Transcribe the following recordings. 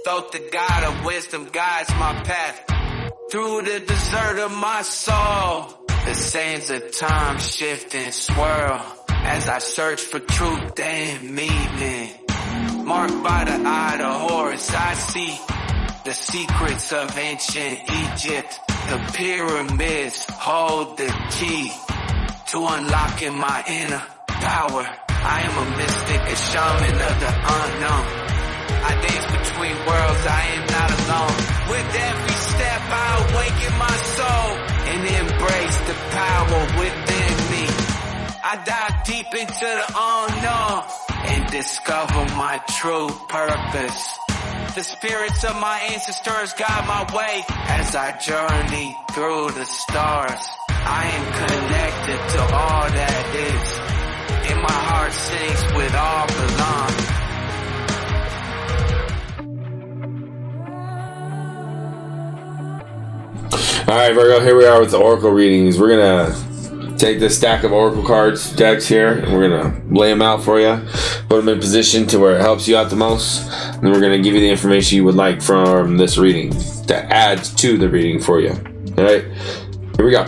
Thoth, the God of wisdom, guides my path through the desert of my soul. The sands of time shift and swirl as I search for truth and meaning. Marked by the eye of Horus, I see the secrets of ancient Egypt. The pyramids hold the key to unlocking my inner power. I am a mystic, a shaman of the unknown. I dance between worlds, I am not alone. With every step I awaken my soul and embrace the power within me. I dive deep into the unknown and discover my true purpose. The spirits of my ancestors guide my way as I journey through the stars. I am connected to all that is, and my heart sings with all belong. Alright, Virgo, here we are with the Oracle readings. We're going to take this stack of Oracle cards, decks here, and we're going to lay them out for you. Put them in position to where it helps you out the most. And then we're going to give you the information you would like from this reading that adds to the reading for you. Alright, here we go.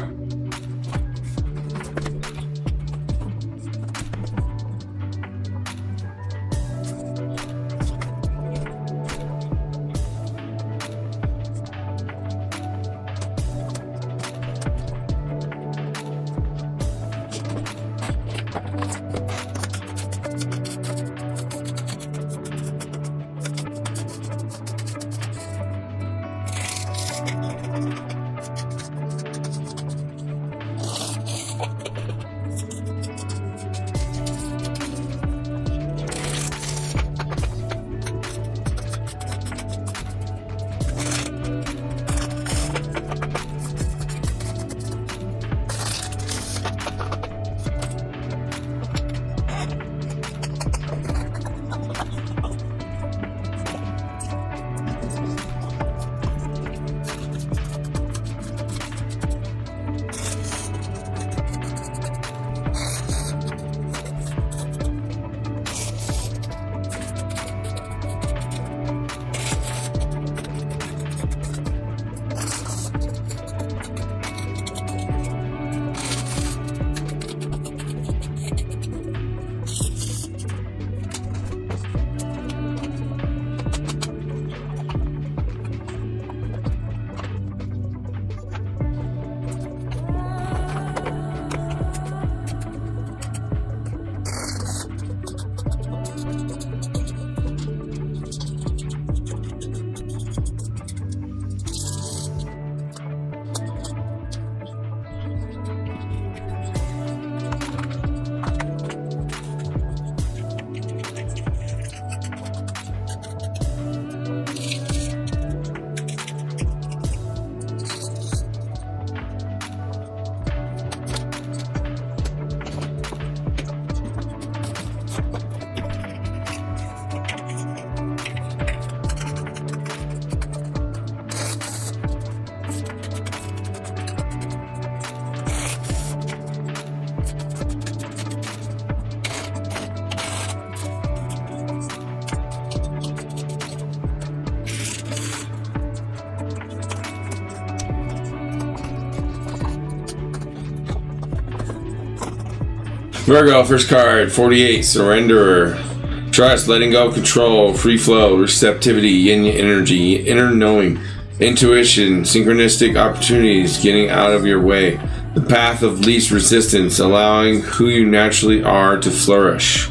Virgo, first card, 48, Surrenderer. Trust, letting go, control, free flow, receptivity, yin energy, inner knowing, intuition, synchronistic opportunities, getting out of your way. The path of least resistance, allowing who you naturally are to flourish.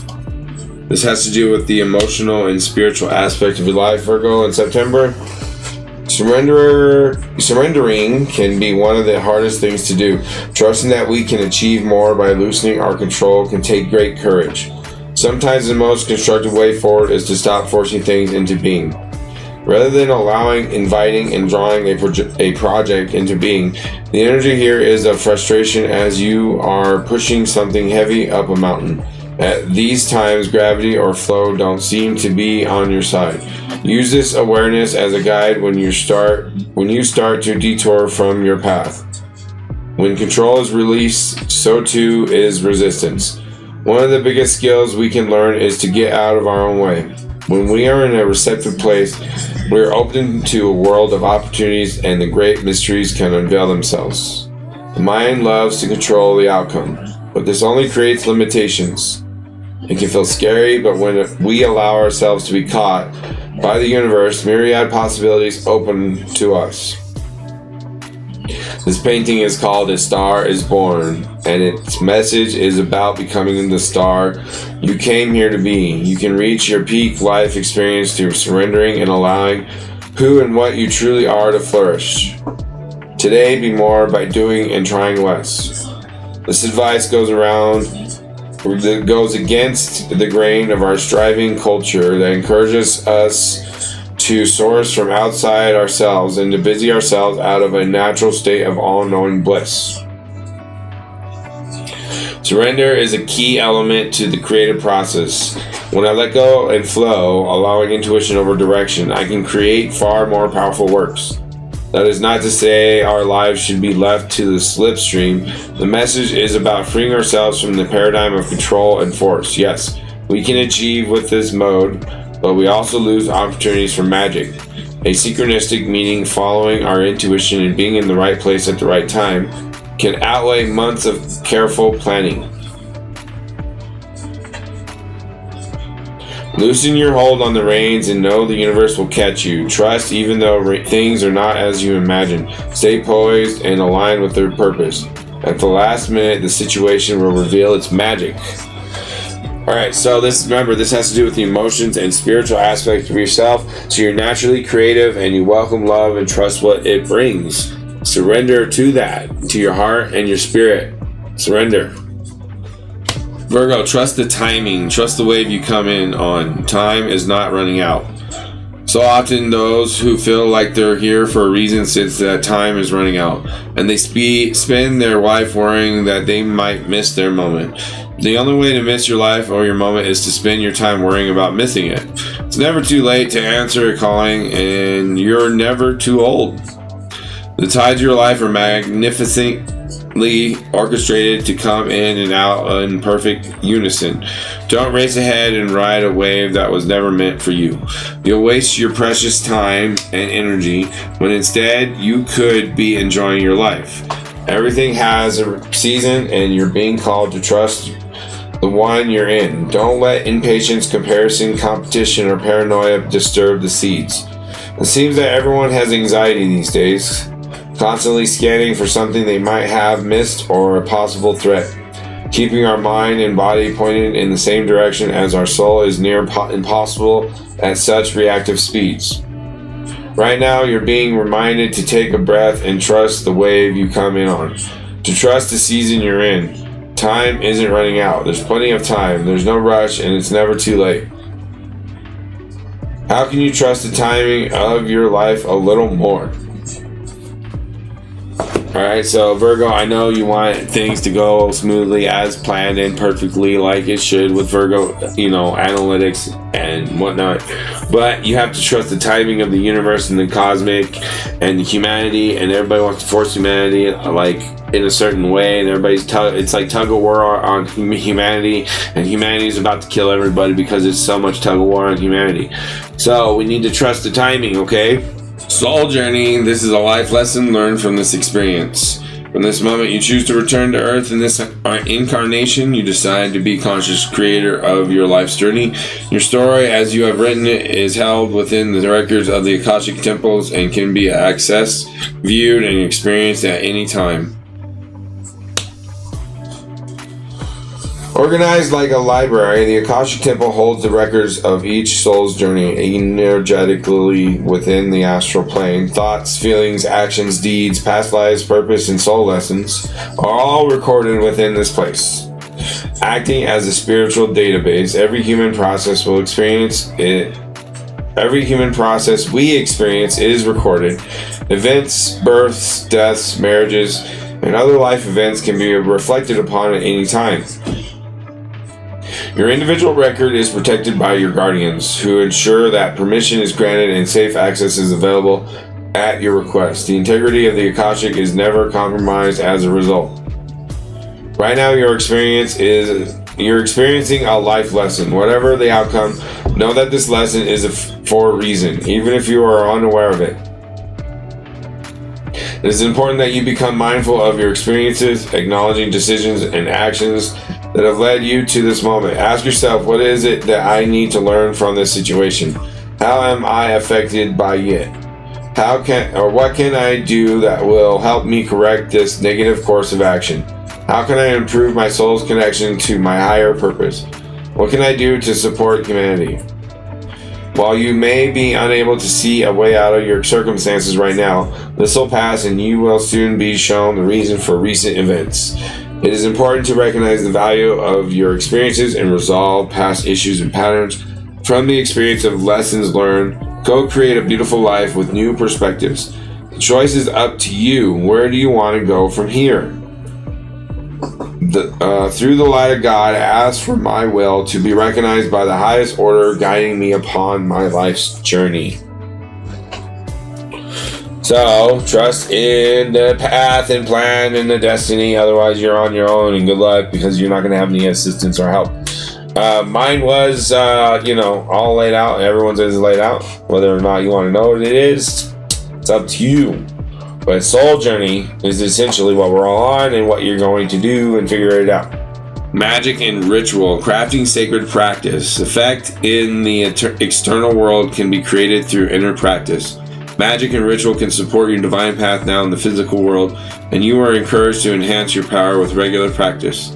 This has to do with the emotional and spiritual aspect of your life, Virgo, in September. Surrendering can be one of the hardest things to do. Trusting that we can achieve more by loosening our control can take great courage. Sometimes the most constructive way forward is to stop forcing things into being. Rather than allowing, inviting, and drawing a project into being, the energy here is of frustration as you are pushing something heavy up a mountain. At these times, gravity or flow don't seem to be on your side. Use this awareness as a guide when you start to detour from your path. When control is released, so too is resistance. One of the biggest skills we can learn is to get out of our own way. When we are in a receptive place, we are open to a world of opportunities and the great mysteries can unveil themselves. The mind loves to control the outcome, but this only creates limitations. It can feel scary, but when we allow ourselves to be caught by the universe, myriad possibilities open to us. This painting is called A Star is Born, and its message is about becoming the star you came here to be. You can reach your peak life experience through surrendering and allowing who and what you truly are to flourish. Today, be more by doing and trying less. This advice goes against the grain of our striving culture that encourages us to source from outside ourselves and to busy ourselves out of a natural state of all-knowing bliss. Surrender is a key element to the creative process. When I let go and flow, allowing intuition over direction, I can create far more powerful works. That is not to say our lives should be left to the slipstream. The message is about freeing ourselves from the paradigm of control and force. Yes, we can achieve with this mode, but we also lose opportunities for magic. A synchronistic meaning, following our intuition and being in the right place at the right time, can outweigh months of careful planning. Loosen your hold on the reins and know the universe will catch you. Trust even though things are not as you imagine. Stay poised and aligned with their purpose. At the last minute, the situation will reveal its magic. Alright, so this has to do with the emotions and spiritual aspect of yourself. So you're naturally creative and you welcome love and trust what it brings. Surrender to that, to your heart and your spirit. Surrender. Virgo, trust the timing. Trust the wave you come in on. Time is not running out. So often those who feel like they're here for a reason since that time is running out. And they spend their life worrying that they might miss their moment. The only way to miss your life or your moment is to spend your time worrying about missing it. It's never too late to answer a calling, and you're never too old. The tides of your life are magnificently orchestrated to come in and out in perfect unison. Don't race ahead and ride a wave that was never meant for you. You'll waste your precious time and energy when instead you could be enjoying your life. Everything has a season and you're being called to trust the one you're in. Don't let impatience, comparison, competition, or paranoia disturb the seeds. It seems that everyone has anxiety these days, constantly scanning for something they might have missed or a possible threat. Keeping our mind and body pointed in the same direction as our soul is near impossible at such reactive speeds. Right now, you're being reminded to take a breath and trust the wave you come in on. To trust the season you're in. Time isn't running out. There's plenty of time. There's no rush, and it's never too late. How can you trust the timing of your life a little more? Alright, so Virgo, I know you want things to go smoothly as planned and perfectly like it should with Virgo, analytics and whatnot. But you have to trust the timing of the universe and the cosmic and the humanity, and everybody wants to force humanity like in a certain way, and it's like tug of war on humanity, and humanity is about to kill everybody because there's so much tug of war on humanity. So we need to trust the timing, okay? Soul journey, this is a life lesson learned from this experience. From this moment you choose to return to Earth in this incarnation, you decide to be conscious creator of your life's journey. Your story, as you have written it, is held within the records of the Akashic temples and can be accessed, viewed, and experienced at any time. Organized like a library, the Akashic Temple holds the records of each soul's journey energetically within the astral plane. Thoughts, feelings, actions, deeds, past lives, purpose, and soul lessons are all recorded within this place. Acting as a spiritual database, every human process we experience is recorded. Events, births, deaths, marriages, and other life events can be reflected upon at any time. Your individual record is protected by your guardians, who ensure that permission is granted and safe access is available at your request. The integrity of the Akashic is never compromised as a result. Right now, you're experiencing a life lesson. Whatever the outcome, Know that this lesson is for a reason, even if you are unaware of it. It is important that you become mindful of your experiences, acknowledging decisions and actions that have led you to this moment. Ask yourself, what is it that I need to learn from this situation? How am I affected by it? What can I do that will help me correct this negative course of action? How can I improve my soul's connection to my higher purpose? What can I do to support humanity? While you may be unable to see a way out of your circumstances right now, this will pass and you will soon be shown the reason for recent events. It is important to recognize the value of your experiences and resolve past issues and patterns. From the experience of lessons learned, go create a beautiful life with new perspectives. The choice is up to you. Where do you want to go from here? Through the light of God, I ask for my will to be recognized by the highest order, guiding me upon my life's journey. So, trust in the path and plan and the destiny. Otherwise, you're on your own, and good luck, because you're not going to have any assistance or help. Mine was, all laid out. Everyone's is laid out. Whether or not you want to know what it is, it's up to you. But soul journey is essentially what we're all on and what you're going to do and figure it out. Magic and ritual, crafting sacred practice. Effect in the external world can be created through inner practice. Magic and ritual can support your divine path now in the physical world, and you are encouraged to enhance your power with regular practice.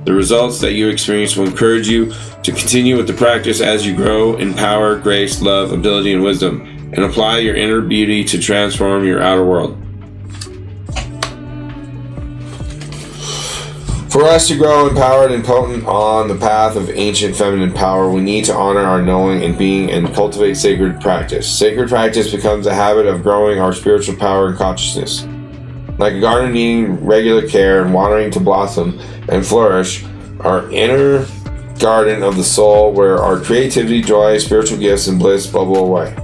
The results that you experience will encourage you to continue with the practice as you grow in power, grace, love, ability, and wisdom, and apply your inner beauty to transform your outer world. For us to grow empowered and potent on the path of ancient feminine power, we need to honor our knowing and being and cultivate sacred practice. Sacred practice becomes a habit of growing our spiritual power and consciousness. Like a garden needing regular care and watering to blossom and flourish, our inner garden of the soul, where our creativity, joy, spiritual gifts, and bliss bubble away,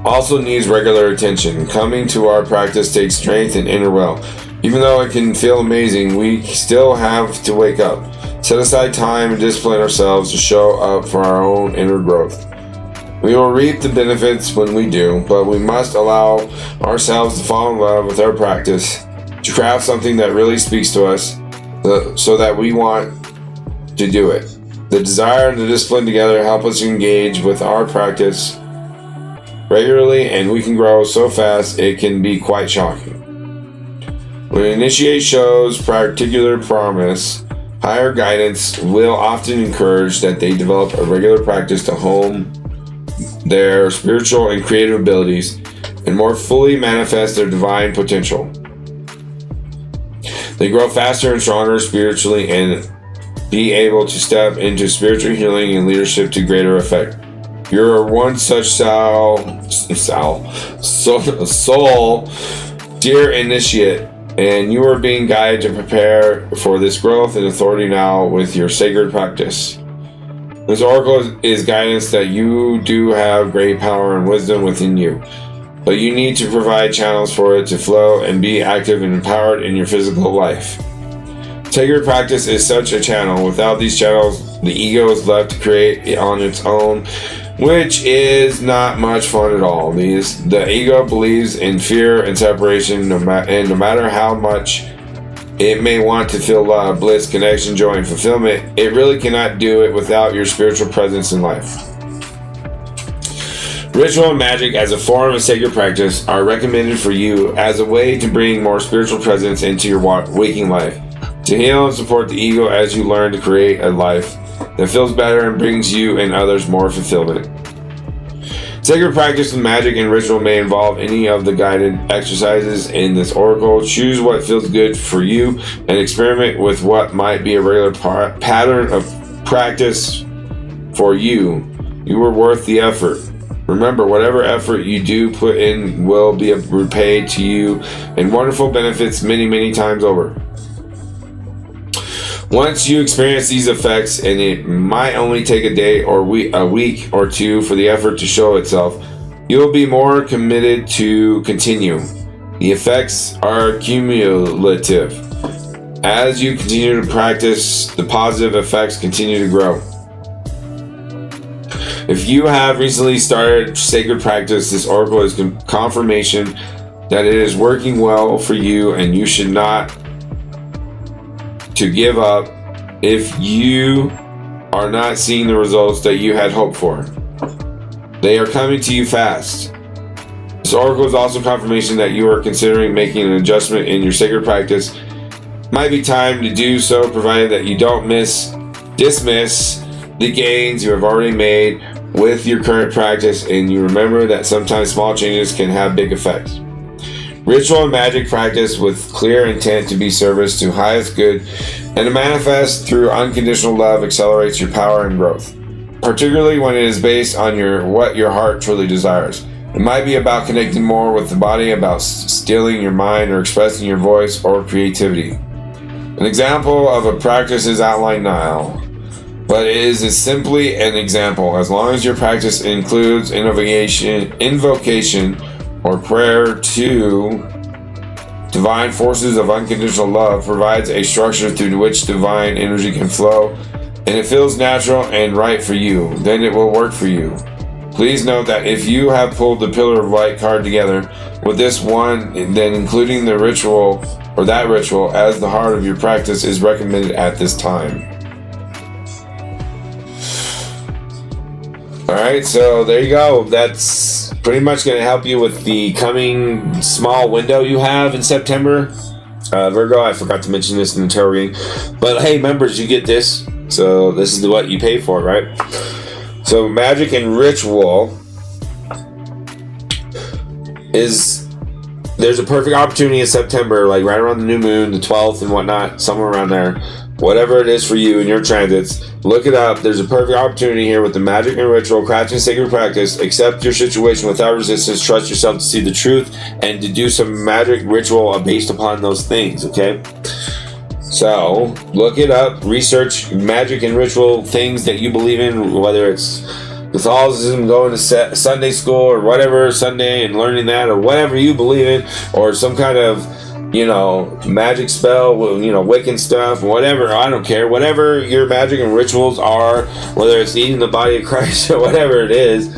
also needs regular attention. Coming to our practice takes strength and inner will. Even though it can feel amazing, we still have to wake up, set aside time, and discipline ourselves to show up for our own inner growth. We will reap the benefits when we do, but we must allow ourselves to fall in love with our practice, to craft something that really speaks to us, so that we want to do it. The desire and the discipline together help us engage with our practice regularly, and we can grow so fast it can be quite shocking. When an initiate shows particular promise, higher guidance will often encourage that they develop a regular practice to hone their spiritual and creative abilities and more fully manifest their divine potential. They grow faster and stronger spiritually and be able to step into spiritual healing and leadership to greater effect. You're one such soul, dear initiate, and you are being guided to prepare for this growth and authority now with your sacred practice. This oracle is guidance that you do have great power and wisdom within you, but you need to provide channels for it to flow and be active and empowered in your physical life. Sacred practice is such a channel. Without these channels, the ego is left to create on its own, which is not much fun at all. The ego believes in fear and separation, and no matter how much it may want to feel love, bliss, connection, joy, and fulfillment, it really cannot do it without your spiritual presence in life. Ritual and magic as a form of sacred practice are recommended for you as a way to bring more spiritual presence into your waking life, to heal and support the ego as you learn to create a life that feels better and brings you and others more fulfillment. Sacred practice with magic and ritual may involve any of the guided exercises in this oracle. Choose what feels good for you and experiment with what might be a regular pattern of practice for you. You are worth the effort. Remember, whatever effort you do put in will be repaid to you in wonderful benefits many, many times over. Once you experience these effects, and it might only take a day or a week or two for the effort to show itself, you will be more committed to continue. The effects are cumulative. As you continue to practice, the positive effects continue to grow. If you have recently started sacred practice, this oracle is confirmation that it is working well for you, and you should not to give up if you are not seeing the results that you had hoped for. They are coming to you fast. This oracle is also confirmation that you are considering making an adjustment in your sacred practice. Might be time to do so, provided that you don't dismiss the gains you have already made with your current practice, and you remember that sometimes small changes can have big effects. Ritual and magic practice with clear intent to be service to highest good and to manifest through unconditional love accelerates your power and growth, particularly when it is based on what your heart truly desires. It might be about connecting more with the body, about stilling your mind, or expressing your voice or creativity. An example of a practice is outlined now, but it is simply an example. As long as your practice includes invocation or prayer to divine forces of unconditional love, provides a structure through which divine energy can flow, and it feels natural and right for you, then it will work for you. Please note that if you have pulled the Pillar of Light card together with this one, then including the ritual or that ritual as the heart of your practice is recommended at this time. Alright, so there you go. That's pretty much going to help you with the coming small window you have in September. Virgo, I forgot to mention this in the tarot reading. But hey, members, you get this. So this is what you pay for, right? So magic and ritual there's a perfect opportunity in September, like right around the new moon, the 12th and whatnot, somewhere around there. Whatever it is for you in your transits, look it up. There's a perfect opportunity here with the magic and ritual, crafting sacred practice. Accept your situation without resistance. Trust yourself to see the truth and to do some magic ritual based upon those things, okay? So, look it up. Research magic and ritual things that you believe in, whether it's Catholicism, going to Sunday school or whatever, Sunday, and learning that, or whatever you believe in, or some kind of magic spell, Wiccan stuff, whatever, I don't care, whatever your magic and rituals are, whether it's eating the body of Christ or whatever it is,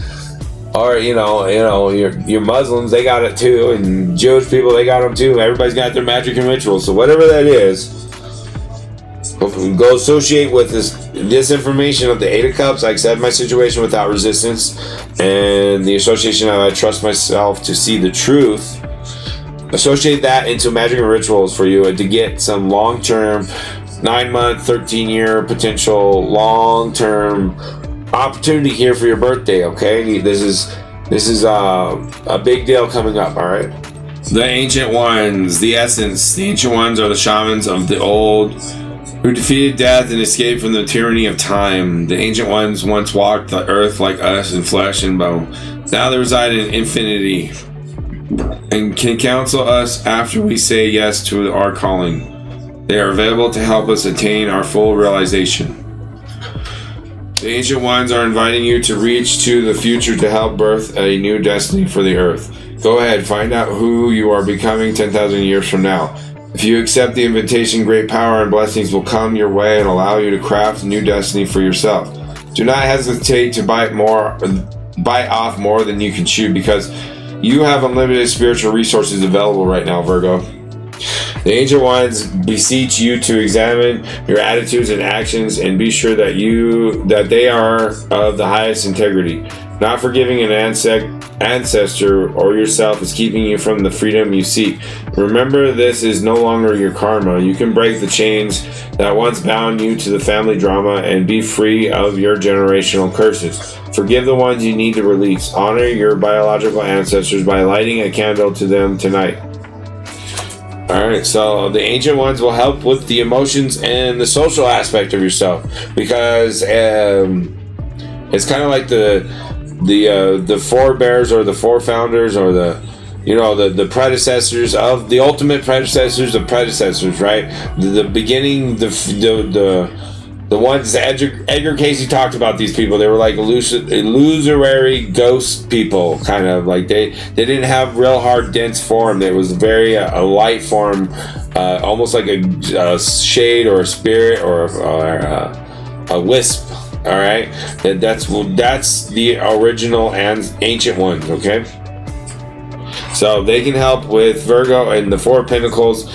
or, your Muslims, they got it too, and Jewish people, they got them too, everybody's got their magic and rituals, so whatever that is, go associate with this information of the Eight of Cups. I accept my situation without resistance, and the association of I trust myself to see the truth. Associate that into magic and rituals for you, and to get some long-term, 9-month, 13-year potential long-term opportunity here for your birthday. Okay, this is a big deal coming up. All right. The Ancient Ones, the essence. The Ancient Ones are the shamans of the old, who defeated death and escaped from the tyranny of time. The Ancient Ones once walked the earth like us in flesh and bone. Now they reside in infinity and can counsel us after we say yes to our calling. They are available to help us attain our full realization. The Ancient Ones are inviting you to reach to the future to help birth a new destiny for the earth. Go ahead, find out who you are becoming 10,000 years from now. If you accept the invitation, great power and blessings will come your way and allow you to craft a new destiny for yourself. Do not hesitate to bite off more than you can chew, because you have unlimited spiritual resources available right now, Virgo. The Ancient Ones beseech you to examine your attitudes and actions and be sure that they are of the highest integrity. Not forgiving an ancestor or yourself is keeping you from the freedom you seek. Remember, this is no longer your karma. You can break the chains that once bound you to the family drama and be free of your generational curses. Forgive the ones you need to release. Honor your biological ancestors by lighting a candle to them tonight. Alright, so the Ancient Ones will help with the emotions and the social aspect of yourself, because it's kind of like the forebears or the forefounders or the predecessors of the ultimate predecessors of predecessors, right? The beginning, the ones that Edgar Casey talked about. These people, they were like illusory ghost people, kind of like they didn't have real hard dense form. It was very a light form, almost like a shade or a spirit or a wisp. All right, that's the original and ancient ones. Okay, so they can help with Virgo and the Four of Pentacles,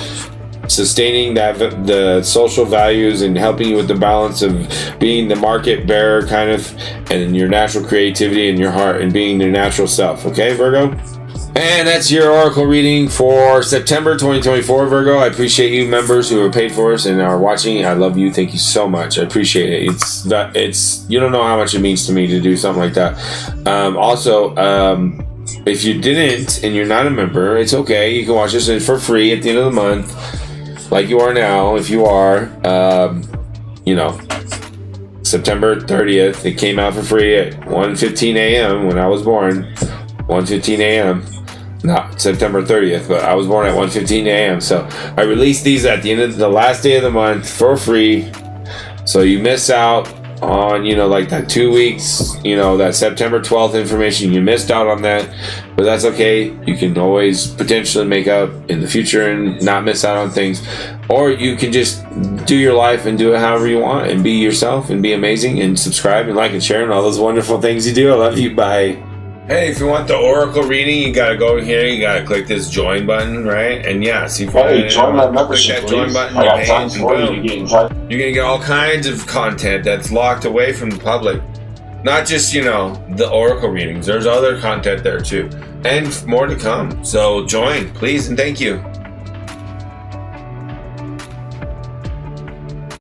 sustaining the social values and helping you with the balance of being the market bearer kind of, and your natural creativity in your heart and being your natural self. Okay, Virgo. And that's your oracle reading for September 2024, Virgo. I appreciate you members who are paid for us and are watching. I love you. Thank you so much. I appreciate it. It's you don't know how much it means to me to do something like that. If you didn't and you're not a member, it's okay. You can watch this for free at the end of the month, like you are now. If you are, September 30th, it came out for free at 1:15 a.m. when I was born. 1:15 a.m. Not September 30th, but I was born at 1:15 a.m. So I released these at the end of the last day of the month for free. So you miss out on, like that 2 weeks, that September 12th information. You missed out on that, but that's okay. You can always potentially make up in the future and not miss out on things. Or you can just do your life and do it however you want and be yourself and be amazing and subscribe and like and share and all those wonderful things you do. I love you. Bye. Hey, if you want the oracle reading, you gotta go here. You gotta click this join button, right? And yeah, see if join my membership. Click that join button. I got tons for you. You're gonna get all kinds of content that's locked away from the public. Not just the oracle readings. There's other content there too, and more to come. So join, please, and thank you.